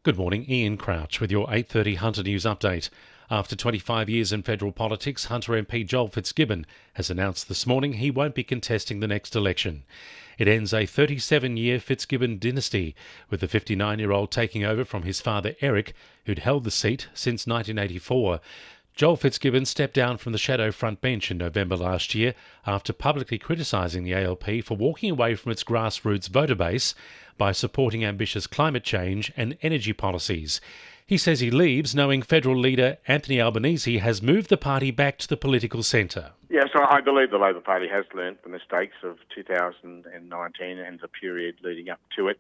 Good morning, Ian Crouch with your 8:30 Hunter News Update. After 25 years in federal politics, Hunter MP Joel Fitzgibbon has announced this morning he won't be contesting the next election. It ends a 37-year Fitzgibbon dynasty, with the 59-year-old taking over from his father Eric, who'd held the seat since 1984. Joel Fitzgibbon stepped down from the shadow front bench in November last year after publicly criticising the ALP for walking away from its grassroots voter base by supporting ambitious climate change and energy policies. He says he leaves knowing federal leader Anthony Albanese has moved the party back to the political centre. Yes, I believe the Labor Party has learnt the mistakes of 2019 and the period leading up to it.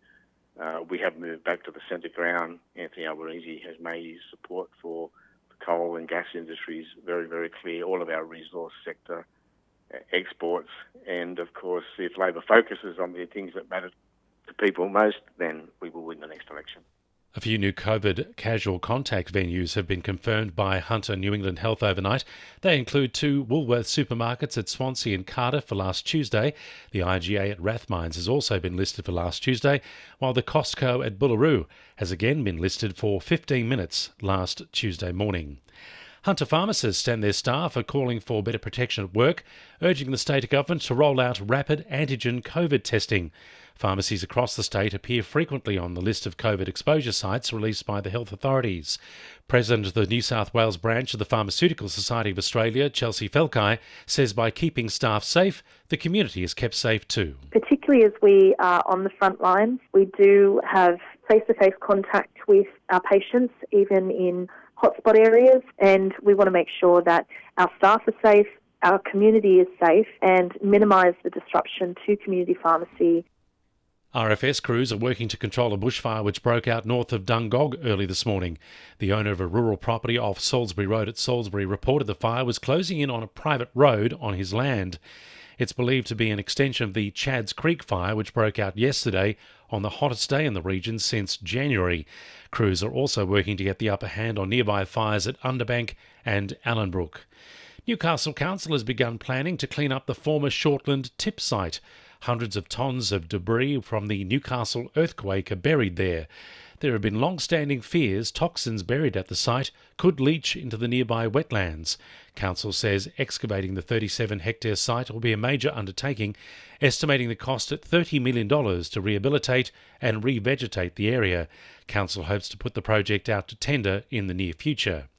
We have moved back to the centre ground. Anthony Albanese has made his support for the coal and gas industries very, very clear, all of our resource sector, exports, and of course if Labor focuses on the things that matter to people most, then we will win the next election. A few new COVID casual contact venues have been confirmed by Hunter New England Health overnight. They include 2 Woolworths supermarkets at Swansea and Cardiff for last Tuesday. The IGA at Rathmines has also been listed for last Tuesday, while the Costco at Bullaroo has again been listed for 15 minutes last Tuesday morning. Hunter pharmacists and their staff are calling for better protection at work, urging the state government to roll out rapid antigen COVID testing. Pharmacies across the state appear frequently on the list of COVID exposure sites released by the health authorities. President of the New South Wales branch of the Pharmaceutical Society of Australia, Chelsea Felkai, says by keeping staff safe, the community is kept safe too. Particularly as we are on the front lines, we do have face-to-face contact with our patients, even in hotspot areas, and we want to make sure that our staff are safe, our community is safe, and minimise the disruption to community pharmacy. RFS crews are working to control a bushfire which broke out north of Dungog early this morning. The owner of a rural property off Salisbury Road at Salisbury reported the fire was closing in on a private road on his land. It's believed to be an extension of the Chadds Creek fire which broke out yesterday on the hottest day in the region since January. Crews are also working to get the upper hand on nearby fires at Underbank and Allenbrook. Newcastle Council has begun planning to clean up the former Shortland tip site. Hundreds of tons of debris from the Newcastle earthquake are buried there. There have been long-standing fears toxins buried at the site could leach into the nearby wetlands. Council says excavating the 37-hectare site will be a major undertaking, estimating the cost at $30 million to rehabilitate and revegetate the area. Council hopes to put the project out to tender in the near future.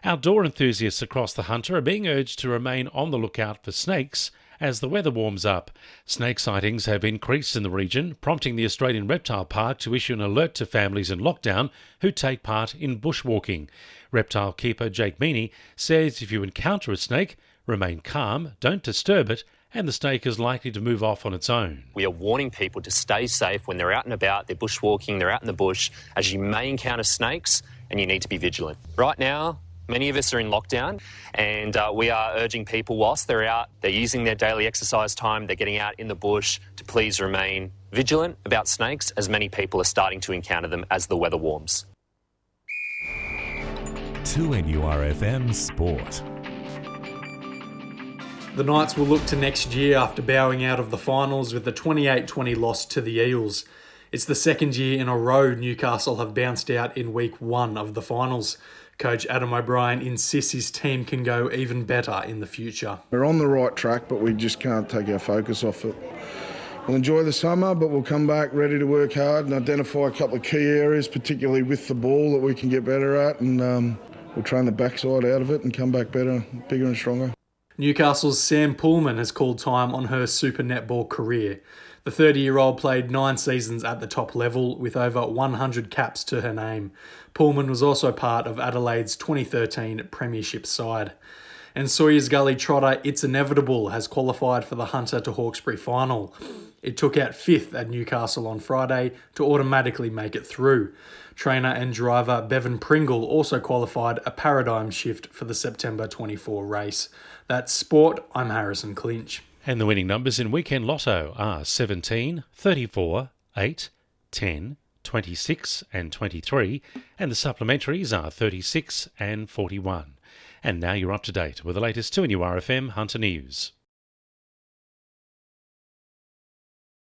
Outdoor enthusiasts across the Hunter are being urged to remain on the lookout for snakes as the weather warms up. Snake sightings have increased in the region, prompting the Australian Reptile Park to issue an alert to families in lockdown who take part in bushwalking. Reptile keeper Jake Meaney says if you encounter a snake, remain calm, don't disturb it, and the snake is likely to move off on its own. We are warning people to stay safe when they're out and about, they're bushwalking, they're out in the bush, as you may encounter snakes and you need to be vigilant. Right now, many of us are in lockdown and we are urging people whilst they're out, they're using their daily exercise time, they're getting out in the bush, to please remain vigilant about snakes, as many people are starting to encounter them as the weather warms. 2NURFM Sport. The Knights will look to next year after bowing out of the finals with a 28-20 loss to the Eels. It's the second year in a row Newcastle have bounced out in week 1 of the finals. Coach Adam O'Brien insists his team can go even better in the future. We're on the right track, but we just can't take our focus off it. We'll enjoy the summer, but we'll come back ready to work hard and identify a couple of key areas, particularly with the ball, that we can get better at, and we'll train the backside out of it and come back better, bigger and stronger. Newcastle's Sam Pullman has called time on her Super Netball career. The 30-year-old played 9 seasons at the top level with over 100 caps to her name. Pullman was also part of Adelaide's 2013 Premiership side. And Sawyers Gully trotter It's Inevitable has qualified for the Hunter to Hawkesbury final. It took out 5th at Newcastle on Friday to automatically make it through. Trainer and driver Bevan Pringle also qualified a paradigm shift for the September 24 race. That's sport. I'm Harrison Clinch. And the winning numbers in Weekend Lotto are 17, 34, 8, 10, 26 and 23, and the supplementaries are 36 and 41. And now you're up to date with the latest 2NURFM Hunter News.